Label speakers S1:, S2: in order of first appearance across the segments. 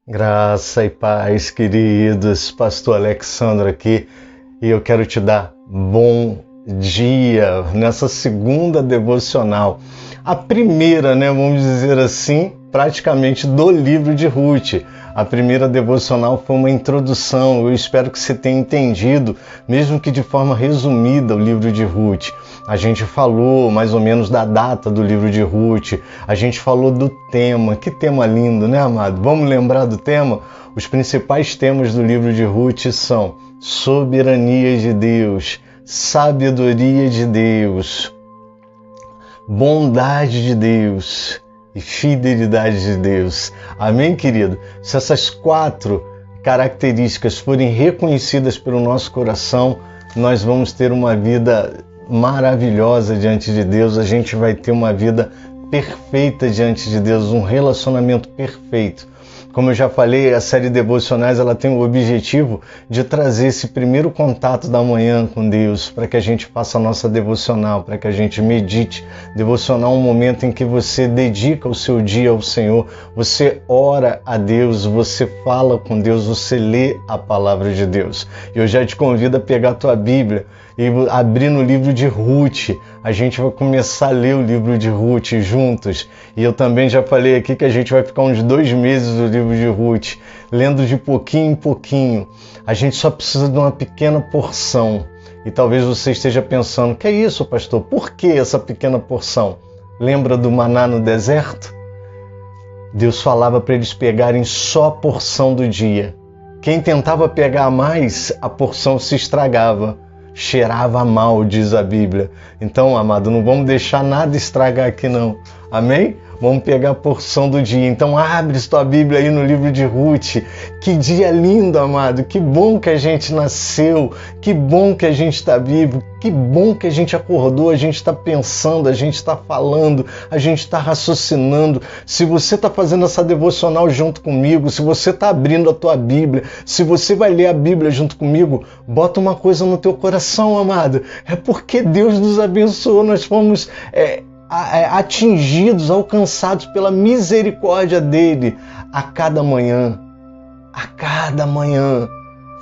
S1: Graça e paz, queridos, Pastor Alexandre aqui, e eu quero te dar bom dia nessa segunda devocional, a primeira, vamos dizer assim, praticamente do livro de Ruth. A primeira devocional foi uma introdução, eu espero que você tenha entendido, mesmo que de forma resumida, o livro de Ruth. A gente falou mais ou menos da data do livro de Ruth, a gente falou do tema, que tema lindo, né, amado? Vamos lembrar do tema? Os principais temas do livro de Ruth são soberania de Deus, sabedoria de Deus, bondade de Deus e fidelidade de Deus. Amém, querido? Se essas 4 características forem reconhecidas pelo nosso coração, nós vamos ter uma vida maravilhosa diante de Deus, a gente vai ter uma vida perfeita diante de Deus, um relacionamento perfeito. Como eu já falei, a série Devocionais ela tem o objetivo de trazer esse primeiro contato da manhã com Deus, para que a gente faça a nossa devocional, para que a gente medite. Devocional é um momento em que você dedica o seu dia ao Senhor, você ora a Deus, você fala com Deus, você lê a palavra de Deus. Eu já te convido a pegar a tua Bíblia e abrir no livro de Ruth. A gente vai começar a ler o livro de Ruth juntos. E eu também já falei aqui que a gente vai ficar uns 2 meses no livro de Ruth, lendo de pouquinho em pouquinho. A gente só precisa de uma pequena porção. E talvez você esteja pensando, que é isso, pastor? Por que essa pequena porção? Lembra do maná no deserto? Deus falava para eles pegarem só a porção do dia. Quem tentava pegar mais, a porção se estragava. Cheirava mal, diz a Bíblia. Então, amado, não vamos deixar nada estragar aqui não. Amém? Vamos pegar a porção do dia. Então abre sua Bíblia aí no livro de Ruth. Que dia lindo, amado. Que bom que a gente nasceu. Que bom que a gente está vivo. Que bom que a gente acordou. A gente está pensando, a gente está falando, a gente está raciocinando. Se você está fazendo essa devocional junto comigo, se você está abrindo a tua Bíblia, se você vai ler a Bíblia junto comigo, bota uma coisa no teu coração, amado. É porque Deus nos abençoou. Nós fomos atingidos, alcançados pela misericórdia dele a cada manhã. A cada manhã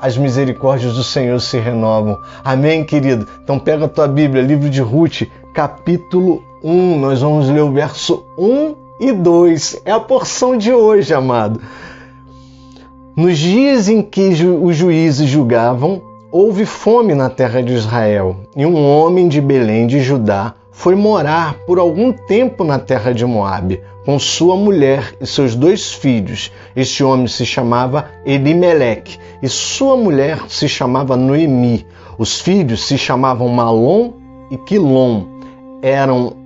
S1: as misericórdias do Senhor se renovam. Amém, querido? Então pega a tua Bíblia, livro de Ruth, capítulo 1. Nós vamos ler o verso 1 e 2. É a porção de hoje, amado. Nos dias em que os juízes julgavam, houve fome na terra de Israel, e um homem de Belém de Judá foi morar por algum tempo na terra de Moabe, com sua mulher e seus 2 filhos. Este homem se chamava Elimeleque, e sua mulher se chamava Noemi. Os filhos se chamavam Malom e Quilom. Eram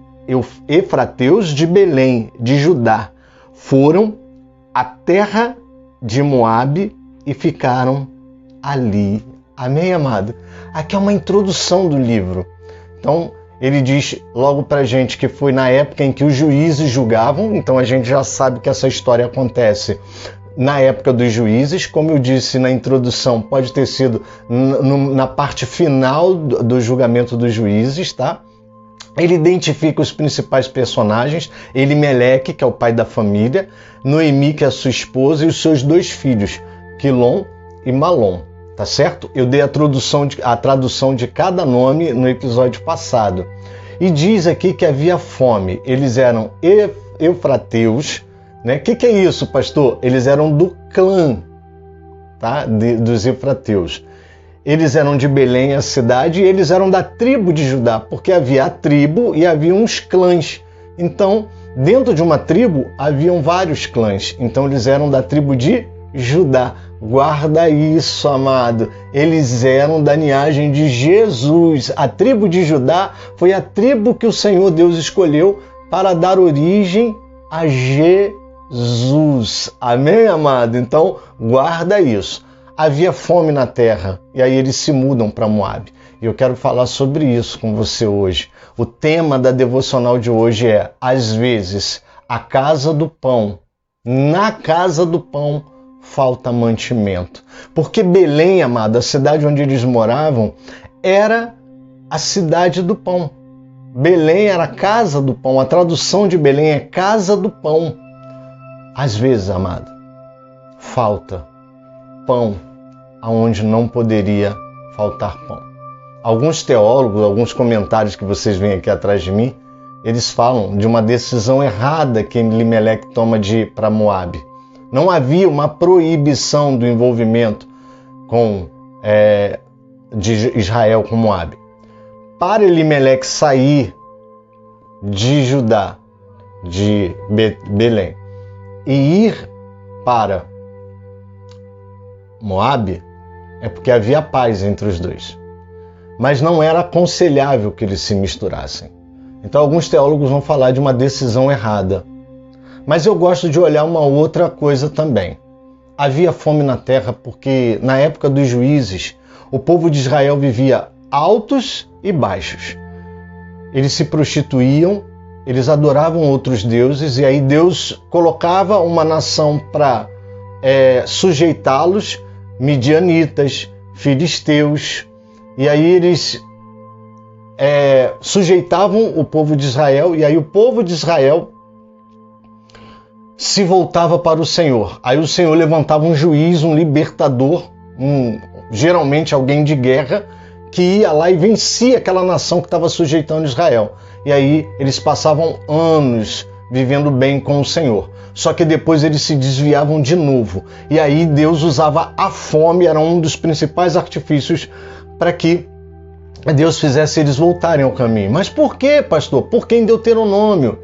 S1: efrateus de Belém, de Judá. Foram à terra de Moabe e ficaram ali. Amém, amado? Aqui é uma introdução do livro. Então, ele diz logo pra gente que foi na época em que os juízes julgavam, então a gente já sabe que essa história acontece na época dos juízes, como eu disse na introdução, pode ter sido na parte final do julgamento dos juízes, tá? Ele identifica os principais personagens, Elimeleque, que é o pai da família, Noemi, que é a sua esposa, e os seus 2 filhos, Quilom e Malom. Tá certo? Eu dei a tradução de cada nome no episódio passado. E diz aqui que havia fome. Eles eram efrateus. Né? O que é isso, pastor? Eles eram do clã, tá? Dos efrateus. Eles eram de Belém, a cidade, e eles eram da tribo de Judá, porque havia a tribo e havia uns clãs. Então, dentro de uma tribo, haviam vários clãs. Então, eles eram da tribo de Judá. Guarda isso, amado. Eles eram da linhagem de Jesus. A tribo de Judá foi a tribo que o Senhor Deus escolheu para dar origem a Jesus. Amém, amado? Então, guarda isso. Havia fome na terra e aí eles se mudam para Moabe. E eu quero falar sobre isso com você hoje. O tema da devocional de hoje é: às vezes, a casa do pão Na casa do pão falta mantimento. Porque Belém, amado, a cidade onde eles moravam, era a cidade do pão. Belém era a casa do pão. A tradução de Belém é casa do pão. Às vezes, amado, falta pão aonde não poderia faltar pão. Alguns teólogos, alguns comentários que vocês veem aqui atrás de mim, eles falam de uma decisão errada que Elimeleque toma de ir para Moabe. Não havia uma proibição do envolvimento de Israel com Moabe. Para Elimeleque sair de Judá, de Belém, e ir para Moabe, é porque havia paz entre os dois. Mas não era aconselhável que eles se misturassem. Então alguns teólogos vão falar de uma decisão errada. Mas eu gosto de olhar uma outra coisa também. Havia fome na terra porque na época dos juízes, o povo de Israel vivia altos e baixos. Eles se prostituíam, eles adoravam outros deuses e aí Deus colocava uma nação para sujeitá-los, midianitas, filisteus, e aí eles sujeitavam o povo de Israel, e aí o povo de Israel se voltava para o Senhor. Aí o Senhor levantava um juiz, um libertador, geralmente alguém de guerra, que ia lá e vencia aquela nação que estava sujeitando Israel. E aí eles passavam anos vivendo bem com o Senhor. Só que depois eles se desviavam de novo. E aí Deus usava a fome, era um dos principais artifícios para que Deus fizesse eles voltarem ao caminho. Mas por quê, pastor? Porque em Deuteronômio,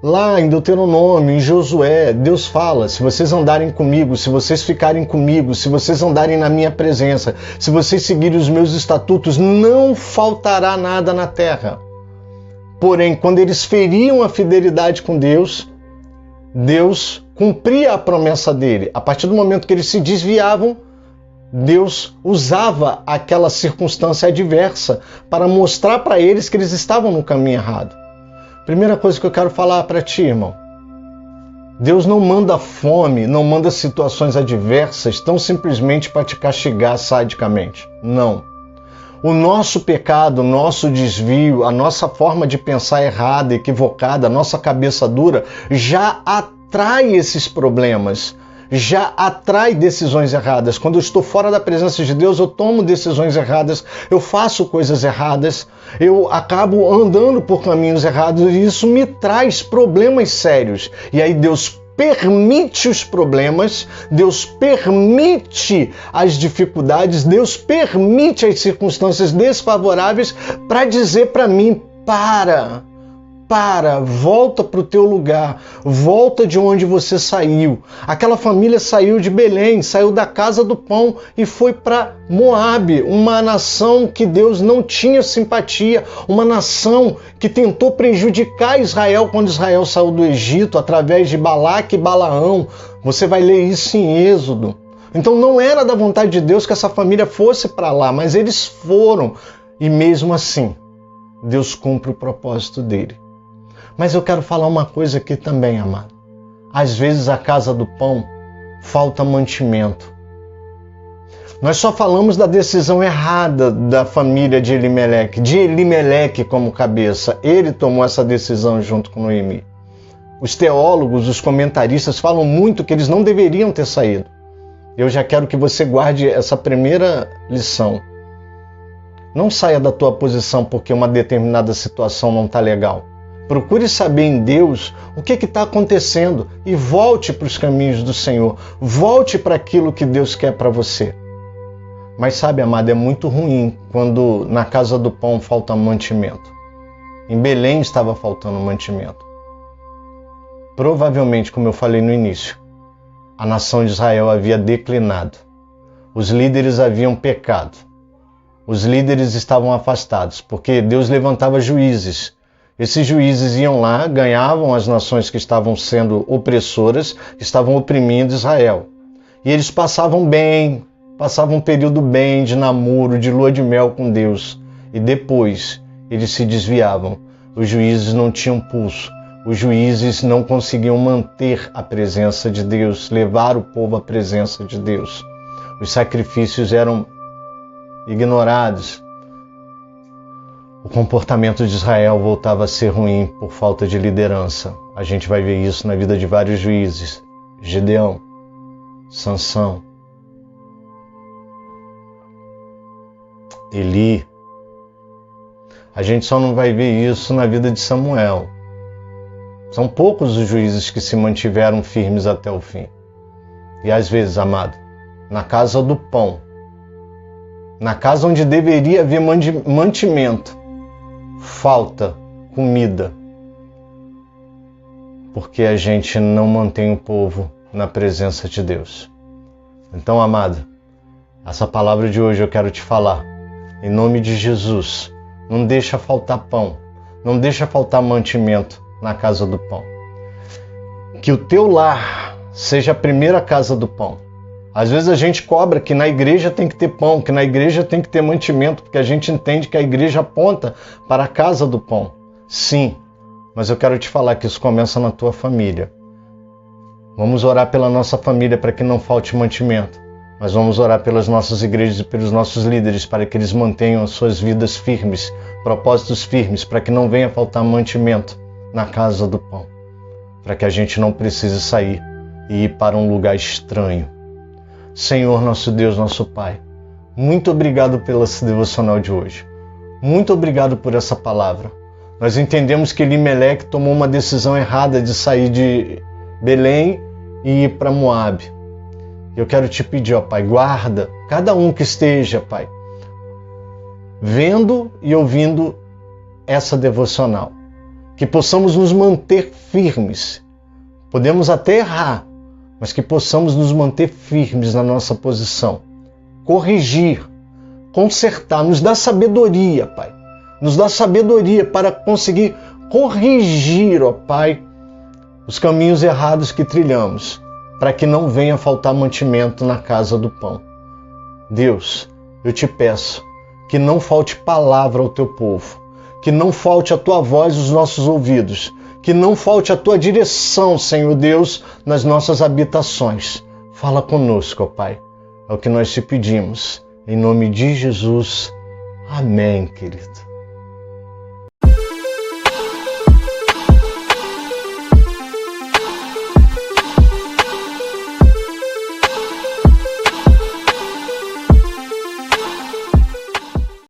S1: lá em Deuteronômio, em Josué, Deus fala: se vocês andarem comigo, se vocês ficarem comigo, se vocês andarem na minha presença, se vocês seguirem os meus estatutos, não faltará nada na terra. Porém, quando eles feriam a fidelidade com Deus, Deus cumpria a promessa dele. A partir do momento que eles se desviavam, Deus usava aquela circunstância adversa para mostrar para eles que eles estavam no caminho errado. Primeira coisa que eu quero falar para ti, irmão: Deus não manda fome, não manda situações adversas tão simplesmente para te castigar sadicamente. Não. O nosso pecado, o nosso desvio, a nossa forma de pensar errada, equivocada, a nossa cabeça dura já atrai esses problemas, já atrai decisões erradas. Quando eu estou fora da presença de Deus, eu tomo decisões erradas, eu faço coisas erradas, eu acabo andando por caminhos errados e isso me traz problemas sérios. E aí Deus permite os problemas, Deus permite as dificuldades, Deus permite as circunstâncias desfavoráveis para dizer para mim: volta para o teu lugar, volta de onde você saiu. Aquela família saiu de Belém, saiu da casa do pão e foi para Moabe, uma nação que Deus não tinha simpatia, uma nação que tentou prejudicar Israel quando Israel saiu do Egito através de Balaque e Balaão. Você vai ler isso em Êxodo. Então não era da vontade de Deus que essa família fosse para lá, mas eles foram. E mesmo assim, Deus cumpre o propósito dele. Mas eu quero falar uma coisa aqui também, amado. Às vezes a casa do pão falta mantimento. Nós só falamos da decisão errada da família de Elimeleque como cabeça. Ele tomou essa decisão junto com Noemi. Os teólogos, os comentaristas falam muito que eles não deveriam ter saído. Eu já quero que você guarde essa primeira lição. Não saia da tua posição porque uma determinada situação não está legal. Procure saber em Deus o que está acontecendo e volte para os caminhos do Senhor. Volte para aquilo que Deus quer para você. Mas sabe, amado, é muito ruim quando na casa do pão falta mantimento. Em Belém estava faltando mantimento. Provavelmente, como eu falei no início, a nação de Israel havia declinado. Os líderes haviam pecado. Os líderes estavam afastados, porque Deus levantava juízes. Esses juízes iam lá, ganhavam as nações que estavam sendo opressoras, que estavam oprimindo Israel. E eles passavam bem, passavam um período bem de namoro, de lua de mel com Deus. E depois eles se desviavam. Os juízes não tinham pulso, os juízes não conseguiam manter a presença de Deus, levar o povo à presença de Deus. Os sacrifícios eram ignorados. O comportamento de Israel voltava a ser ruim por falta de liderança. A gente vai ver isso na vida de vários juízes. Gedeão, Sansão, Eli. A gente só não vai ver isso na vida de Samuel. São poucos os juízes que se mantiveram firmes até o fim. E às vezes, amado, na casa do pão, na casa onde deveria haver mantimento, falta comida, porque a gente não mantém o povo na presença de Deus. Então, amado, essa palavra de hoje eu quero te falar, em nome de Jesus. Não deixa faltar pão, não deixa faltar mantimento na casa do pão. Que o teu lar seja a primeira casa do pão. Às vezes a gente cobra que na igreja tem que ter pão, que na igreja tem que ter mantimento, porque a gente entende que a igreja aponta para a casa do pão. Sim, mas eu quero te falar que isso começa na tua família. Vamos orar pela nossa família para que não falte mantimento. Mas vamos orar pelas nossas igrejas e pelos nossos líderes para que eles mantenham as suas vidas firmes, propósitos firmes, para que não venha faltar mantimento na casa do pão, para que a gente não precise sair e ir para um lugar estranho. Senhor, nosso Deus, nosso Pai, muito obrigado pela devocional de hoje. Muito obrigado por essa palavra. Nós entendemos que Elimeleque tomou uma decisão errada de sair de Belém e ir para Moabe. Eu quero te pedir, ó Pai, guarda cada um que esteja, Pai, vendo e ouvindo essa devocional. Que possamos nos manter firmes. Podemos até errar, mas que possamos nos manter firmes na nossa posição. Corrigir, consertar, nos dá sabedoria, Pai. Nos dá sabedoria para conseguir corrigir, ó Pai, os caminhos errados que trilhamos, para que não venha faltar mantimento na casa do pão. Deus, eu te peço que não falte palavra ao teu povo, que não falte a tua voz aos nossos ouvidos, que não falte a tua direção, Senhor Deus, nas nossas habitações. Fala conosco, ó Pai. É o que nós te pedimos. Em nome de Jesus. Amém, querido.